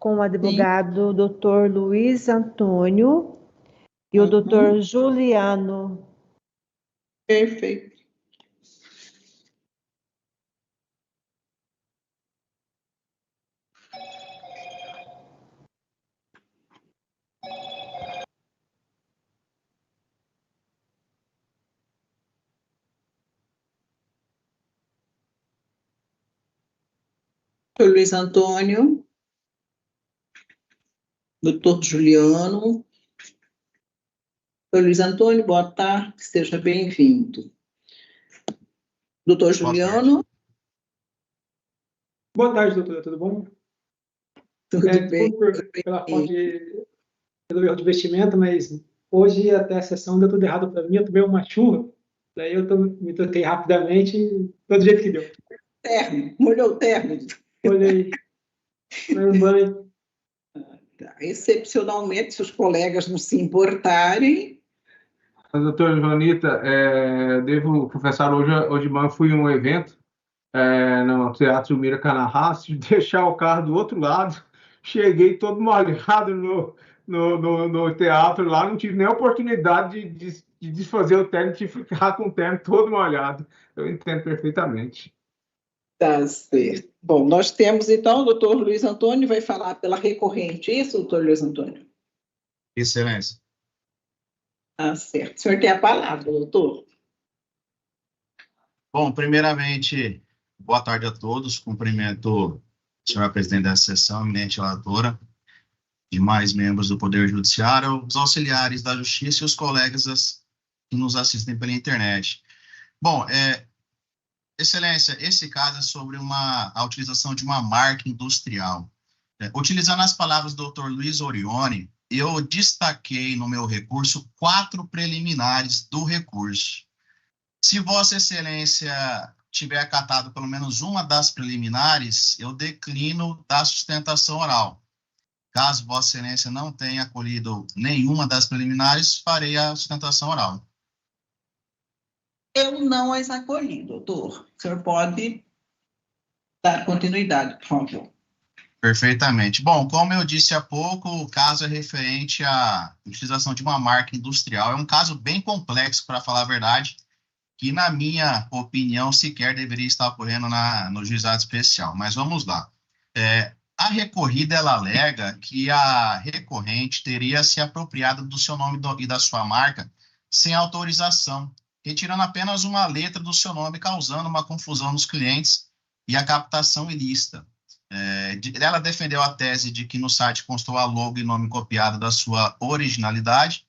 com o Sim. advogado Dr. Luiz Antônio e o Dr. Juliano. Perfeito. Dr. Luiz Antônio, Dr. Juliano. Dr. Luiz Antônio, boa tarde, seja bem-vindo. Dr. Juliano. Boa tarde, doutora, tudo bom? Tudo bem? Pela fonte pelo erro de investimento, mas hoje até a sessão deu tudo errado para mim, eu tomei uma chuva, daí me troquei rapidamente, todo jeito que deu. Terno, molhou o terno. Olhei, tomei um banho. Excepcionalmente, se os colegas não se importarem. Doutora Joanita, devo confessar, hoje de manhã fui a um evento no Teatro Miracanahasse, deixar o carro do outro lado, cheguei todo molhado no teatro lá, não tive nem a oportunidade de desfazer o terno, tive que ficar com o terno todo molhado. Eu entendo perfeitamente. Tá certo. Bom, nós temos então o doutor Luiz Antônio, vai falar pela recorrente, isso, doutor Luiz Antônio? Excelência. Tá certo. O senhor tem a palavra, doutor. Bom, primeiramente, boa tarde a todos. Cumprimento a senhora presidente da sessão, eminente relatora, demais membros do Poder Judiciário, os auxiliares da Justiça e os colegas que nos assistem pela internet. Bom, Excelência, esse caso é sobre a utilização de uma marca industrial. Utilizando as palavras do Dr. Luiz Orione, eu destaquei no meu recurso 4 preliminares do recurso. Se Vossa Excelência tiver acatado pelo menos uma das preliminares, eu declino da sustentação oral. Caso Vossa Excelência não tenha acolhido nenhuma das preliminares, farei a sustentação oral. Eu não as acolhi, doutor. O senhor pode dar continuidade, por favor. Perfeitamente. Bom, como eu disse há pouco, o caso é referente à utilização de uma marca industrial. É um caso bem complexo, para falar a verdade, que, na minha opinião, sequer deveria estar ocorrendo no juizado especial. Mas vamos lá. A recorrida, ela alega que a recorrente teria se apropriado do seu nome e da sua marca sem autorização, retirando apenas uma letra do seu nome, causando uma confusão nos clientes e a captação ilícita. Ela defendeu a tese de que no site constou a logo e nome copiado da sua originalidade.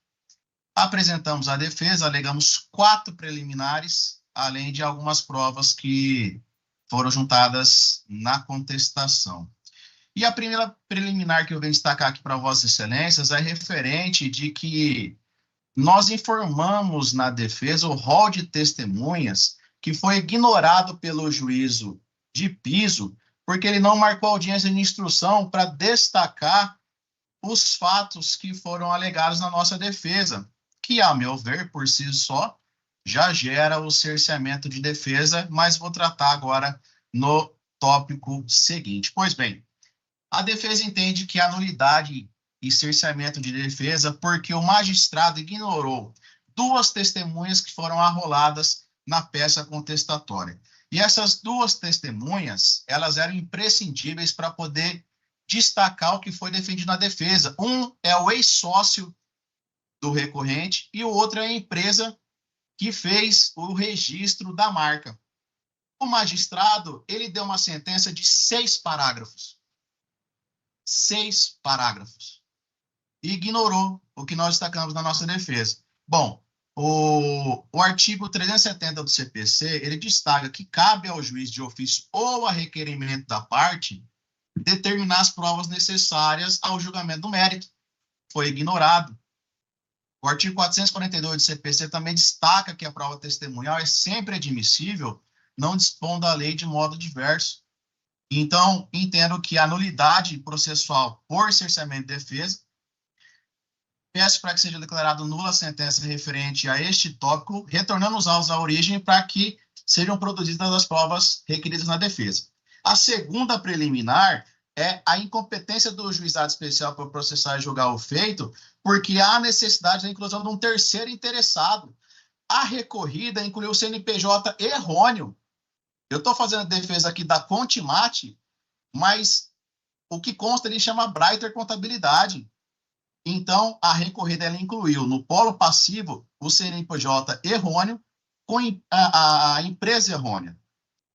Apresentamos a defesa, alegamos 4 preliminares, além de algumas provas que foram juntadas na contestação. E a primeira preliminar que eu venho destacar aqui para Vossas Excelências é referente de que nós informamos na defesa o rol de testemunhas que foi ignorado pelo juízo de piso, porque ele não marcou audiência de instrução para destacar os fatos que foram alegados na nossa defesa, que, a meu ver, por si só, já gera o cerceamento de defesa, mas vou tratar agora no tópico seguinte. Pois bem, a defesa entende que a nulidade e cerceamento de defesa porque o magistrado ignorou 2 testemunhas que foram arroladas na peça contestatória. E essas 2 testemunhas, elas eram imprescindíveis para poder destacar o que foi defendido na defesa. Um é o ex-sócio do recorrente e o outro é a empresa que fez o registro da marca. O magistrado, ele deu uma sentença de 6 parágrafos. 6 parágrafos. E ignorou o que nós destacamos na nossa defesa. Bom, o artigo 370 do CPC, ele destaca que cabe ao juiz de ofício ou a requerimento da parte determinar as provas necessárias ao julgamento do mérito. Foi ignorado. O artigo 442 do CPC também destaca que a prova testemunhal é sempre admissível, não dispondo a lei de modo diverso. Então, entendo que a nulidade processual por cerceamento de defesa, peço para que seja declarado nula a sentença referente a este tópico, retornando os autos à origem para que sejam produzidas as provas requeridas na defesa. A segunda preliminar é a incompetência do juizado especial para processar e julgar o feito, porque há necessidade da inclusão de um terceiro interessado. A recorrida incluiu o CNPJ errôneo. Eu estou fazendo a defesa aqui da Contimate, mas o que consta ali chama Breiter Contabilidade. Então, a recorrida ela incluiu no polo passivo o CNPJ errôneo com a empresa errônea.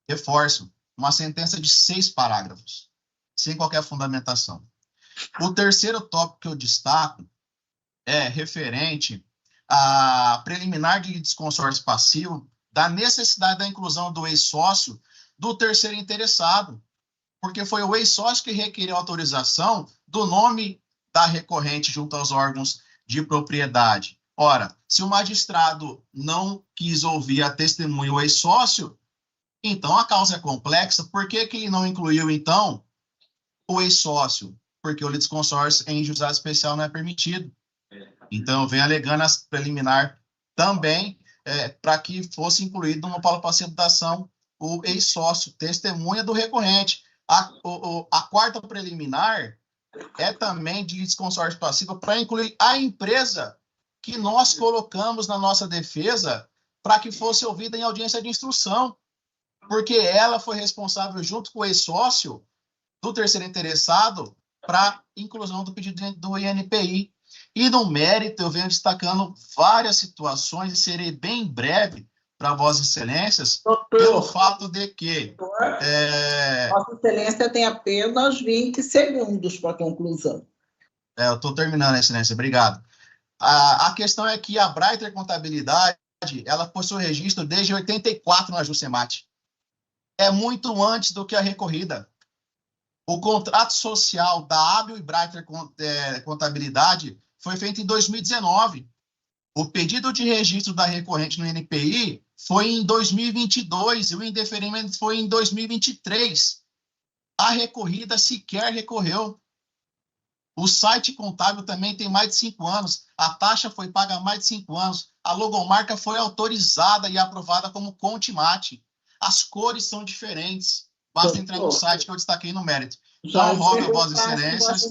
Reforço, uma sentença de 6 parágrafos, sem qualquer fundamentação. O terceiro tópico que eu destaco é referente a preliminar de desconsórcio passivo, da necessidade da inclusão do ex-sócio do terceiro interessado, porque foi o ex-sócio que requeriu autorização do nome da recorrente junto aos órgãos de propriedade. Ora, se o magistrado não quis ouvir a testemunha o ex-sócio, então a causa é complexa. Por que ele não incluiu, então, o ex-sócio? Porque o litisconsórcio em juizado especial não é permitido. Então, vem alegando a preliminar também para que fosse incluído no polo passivo da ação o ex-sócio, testemunha do recorrente. A quarta preliminar é também de litisconsórcio passivo para incluir a empresa que nós colocamos na nossa defesa para que fosse ouvida em audiência de instrução, porque ela foi responsável, junto com o ex-sócio do terceiro interessado, para inclusão do pedido do INPI. E no mérito, eu venho destacando várias situações, e serei bem breve para Vossas Excelências, pelo fato de que... Vossa Excelência tem apenas 20 segundos para a conclusão. Eu estou terminando, Excelência, obrigado. A questão é que a Breiter Contabilidade, ela possui registro desde 84 na Jusemate. É muito antes do que a recorrida. O contrato social da Hábil e Breiter Contabilidade foi feito em 2019. O pedido de registro da recorrente no INPI foi em 2022 e o indeferimento foi em 2023. A recorrida sequer recorreu. O site contábil também tem mais de 5 anos. A taxa foi paga há mais de 5 anos. A logomarca foi autorizada e aprovada como Contimate. As cores são diferentes. Basta entrar no site que eu destaquei no mérito. Então, rogo a Vossas Excelências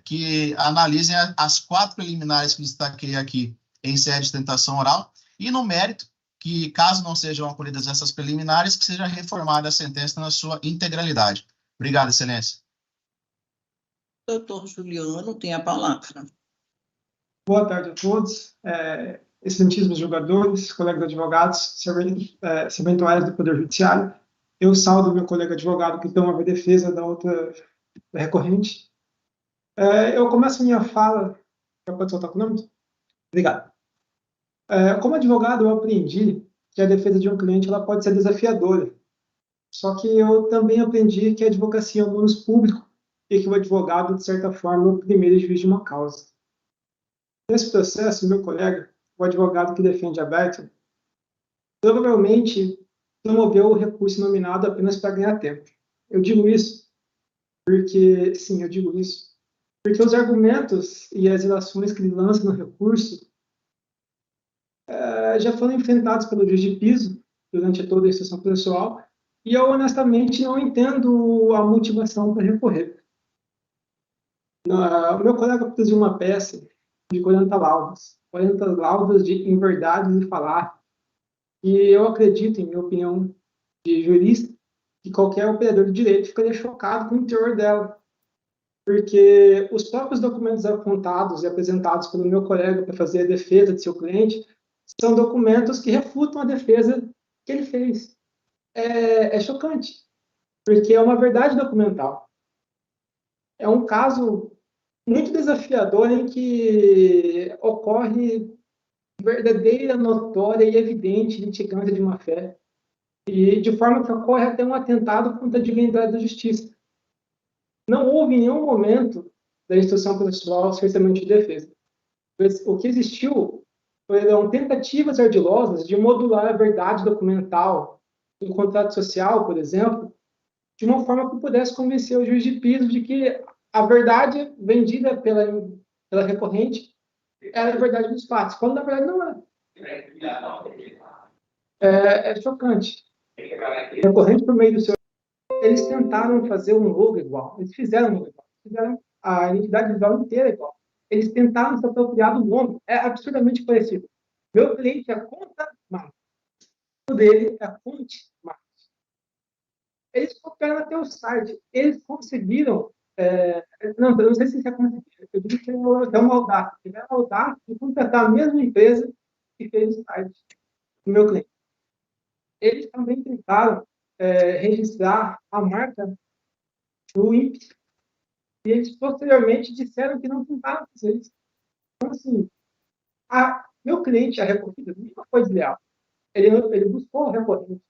que analisem as 4 preliminares que destaquei aqui em sede de tentação oral e no mérito, que caso não sejam acolhidas essas preliminares, que seja reformada a sentença na sua integralidade. Obrigado, Excelência. Doutor Juliano tem a palavra. Boa tarde a todos, excelentíssimos jogadores, colegas advogados, serventuários do Poder Judiciário. Eu saldo meu colega advogado que toma a defesa da outra recorrente. Eu começo minha fala... Já pode soltar o nome? Obrigado. Como advogado, eu aprendi que a defesa de um cliente ela pode ser desafiadora. Só que eu também aprendi que a advocacia é um ônus público e que o advogado, de certa forma, é o primeiro juiz de uma causa. Nesse processo, meu colega, o advogado que defende a Breiter, provavelmente promoveu o recurso nominado apenas para ganhar tempo. Eu digo isso porque os argumentos e as ilações que ele lança no recurso já foram enfrentados pelo juiz de piso durante toda a instrução processual e eu, honestamente, não entendo a motivação para recorrer. O meu colega produziu uma peça de 40 laudos de inverdades e falar. E eu acredito, em minha opinião de jurista, que qualquer operador de direito ficaria chocado com o teor dela. Porque os próprios documentos apontados e apresentados pelo meu colega para fazer a defesa de seu cliente são documentos que refutam a defesa que ele fez. É chocante, porque é uma verdade documental. É um caso muito desafiador em que ocorre verdadeira, notória e evidente litigância de má-fé, e de forma que ocorre até um atentado contra a dignidade da justiça. Não houve em nenhum momento da instrução processual cerceamento de defesa. O que existiu foram tentativas ardilosas de modular a verdade documental do contrato social, por exemplo, de uma forma que pudesse convencer o juiz de piso de que a verdade vendida pela recorrente era a verdade dos fatos, quando na verdade não é. É chocante. A recorrente, por meio do seu eles tentaram fazer um logo igual. Eles fizeram um logo igual. Fizeram a identidade visual inteira igual. Eles tentaram se apropriar do nome. É absurdamente parecido. Meu cliente é Conta Marketing. O dele é Fonte Marketing. Eles copiaram até o site. Eles conseguiram... não sei se isso é conseguido. Eu digo que é uma audácia. Tiveram a audácia de contratar a mesma empresa que fez o site do meu cliente. Eles também tentaram registrar a marca do INPE. E eles, posteriormente, disseram que não tentaram fazer isso. Então, assim, meu cliente, a recorrida, nunca foi desleal. Ele buscou o recorrente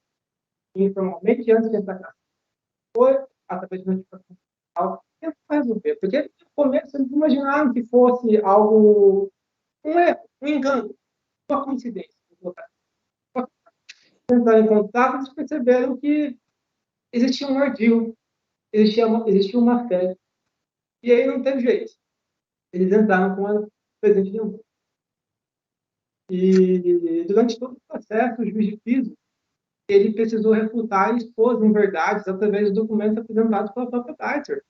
informalmente antes de entrar na foi através de notificação digital, tentou resolver. Porque no começo eles imaginaram que fosse algo, um erro, um engano, uma coincidência. Entraram em contato, eles perceberam que existia um ardil, existia uma fé. E aí não teve jeito. Eles entraram com a presente de um. E durante todo o processo, o juiz de piso, ele precisou refutar e expor as inverdades através de documentos apresentados pela própria Kaiser.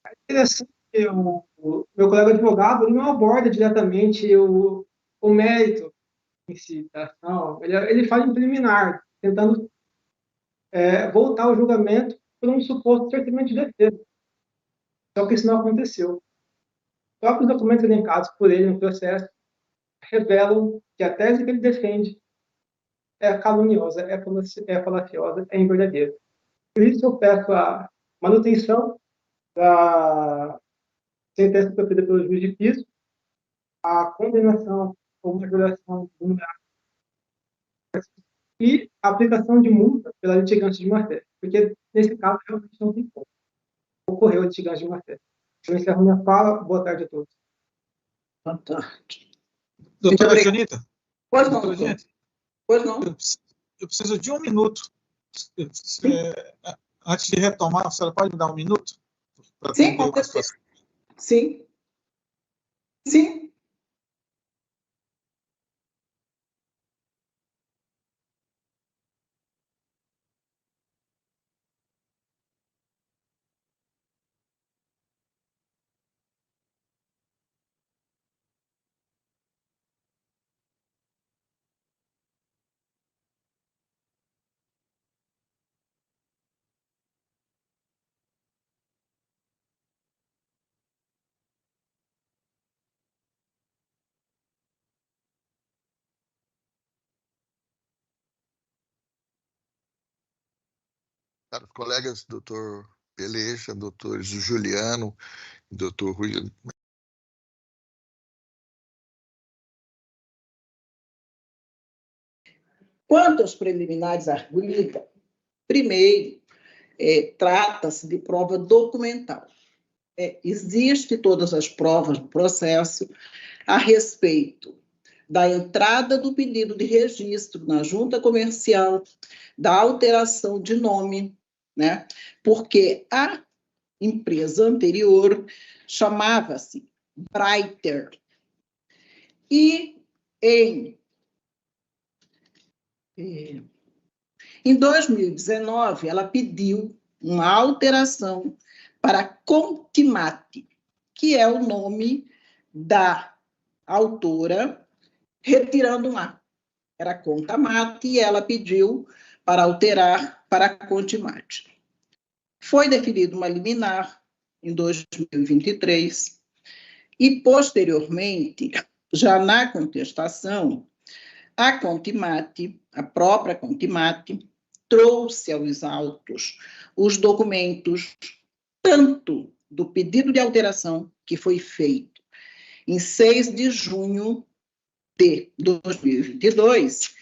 É interessante que o meu colega advogado ele não aborda diretamente o mérito em si da ação. Ele fala em preliminar, tentando voltar ao julgamento por um suposto cerceamento de defesa. Só que isso não aconteceu. Os próprios documentos elencados por ele no processo revelam que a tese que ele defende é caluniosa, é falaciosa, é inverdadeira. Por isso eu peço a manutenção da sentença proferida pelo juiz de piso, a condenação ou majoração do numerário e a aplicação de multa pela litigância de má-fé, porque nesse caso realmente não tem como. Ocorreu a litigância de má-fé. Eu encerro minha fala. Boa tarde a todos. Boa tarde. Doutora Jonita? Pois não, doutor. Pois não. Eu preciso de 1 minuto. Antes de retomar, a senhora pode me dar 1 minuto? Sim, com certeza. Sim. Sim. Caros colegas, doutor Peleja, doutor Juliano, doutor Rui. Quanto aos preliminares arguídos, primeiro, trata-se de prova documental. Existe todas as provas do processo a respeito da entrada do pedido de registro na junta comercial, da alteração de nome, né? Porque a empresa anterior chamava-se Breiter. E em 2019, ela pediu uma alteração para Contimate, que é o nome da autora, retirando um A. Era Contamate e ela pediu para alterar para Contimate. Foi deferida uma liminar em 2023 e, posteriormente, já na contestação, a Contimate, a própria Contimate, trouxe aos autos os documentos tanto do pedido de alteração que foi feito em 6 de junho de 2022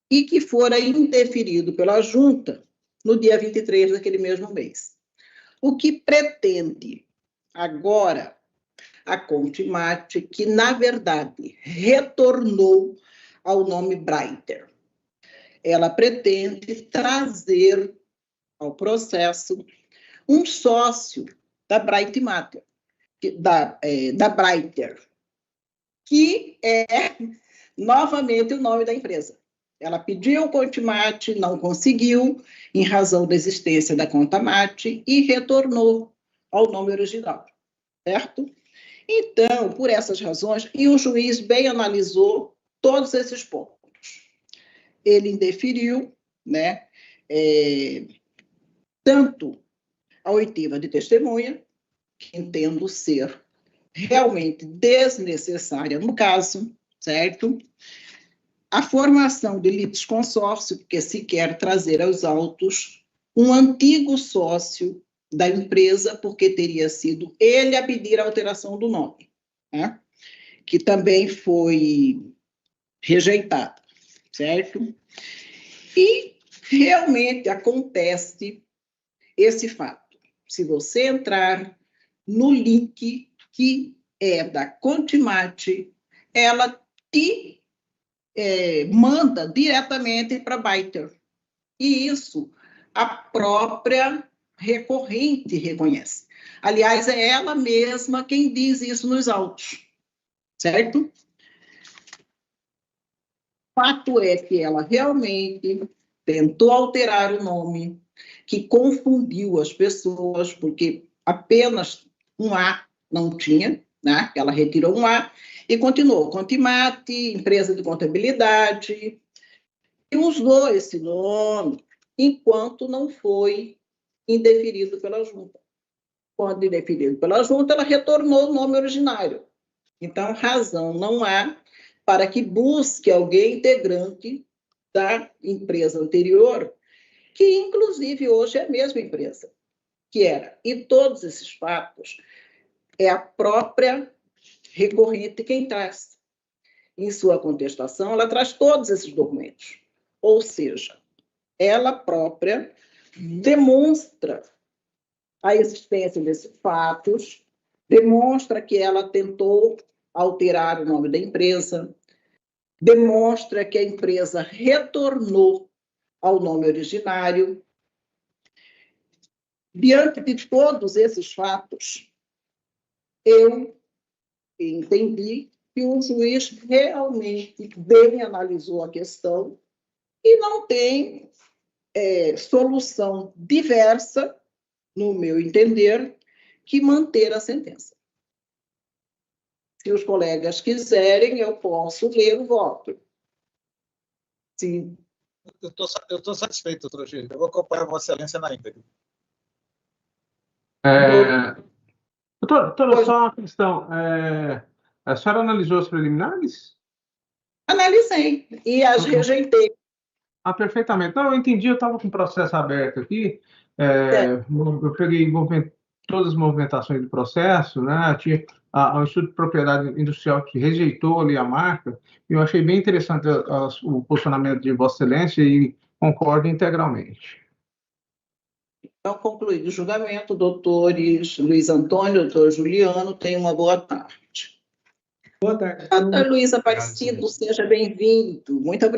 e que fora indeferido pela junta no dia 23 daquele mesmo mês. O que pretende agora a Contimate, que, na verdade, retornou ao nome Breiter. Ela pretende trazer ao processo um sócio da Breiter, que é novamente o nome da empresa. Ela pediu o contimate, não conseguiu, em razão da existência da conta-mate, e retornou ao nome original, certo? Então, por essas razões, e o juiz bem analisou todos esses pontos. Ele indeferiu, né, tanto a oitiva de testemunha, que entendo ser realmente desnecessária no caso, certo? A formação de litisconsórcio, porque se quer trazer aos autos um antigo sócio da empresa, porque teria sido ele a pedir a alteração do nome, né? Que também foi rejeitado, certo? E realmente acontece esse fato. Se você entrar no link que é da Contimate, ela te manda diretamente para a Byter. E isso a própria recorrente reconhece. Aliás, é ela mesma quem diz isso nos autos, certo? O fato é que ela realmente tentou alterar o nome, que confundiu as pessoas, porque apenas um A não tinha, né? Ela retirou um A e continuou. Contimate, empresa de contabilidade, e usou esse nome enquanto não foi indeferido pela junta. Quando indeferido pela junta, ela retornou o nome originário. Então, razão não há para que busque alguém integrante da empresa anterior, que inclusive hoje é a mesma empresa, que era. E todos esses fatos é a própria recorrente quem traz. Em sua contestação, ela traz todos esses documentos. Ou seja, ela própria demonstra a existência desses fatos, demonstra que ela tentou alterar o nome da empresa, demonstra que a empresa retornou ao nome originário. Diante de todos esses fatos, eu entendi que o juiz realmente bem analisou a questão e não tem solução diversa, no meu entender, que manter a sentença. Se os colegas quiserem, eu posso ler o voto. Sim. Eu estou satisfeito, doutora Gil. Eu vou acompanhar Vossa Excelência na íntegra. Doutora, só uma questão. A senhora analisou as preliminares? Analisei e as rejeitei. Perfeitamente. Não, eu entendi, eu estava com o processo aberto aqui. Eu peguei todas as movimentações do processo, né? Tinha o Instituto de Propriedade Industrial que rejeitou ali a marca, e eu achei bem interessante o posicionamento de Vossa Excelência e concordo integralmente. Então, concluído o julgamento, doutores Luiz Antônio, doutor Juliano, tenham uma boa tarde. Boa tarde. Doutor Luiz Aparecido, seja bem-vindo. Muito obrigada.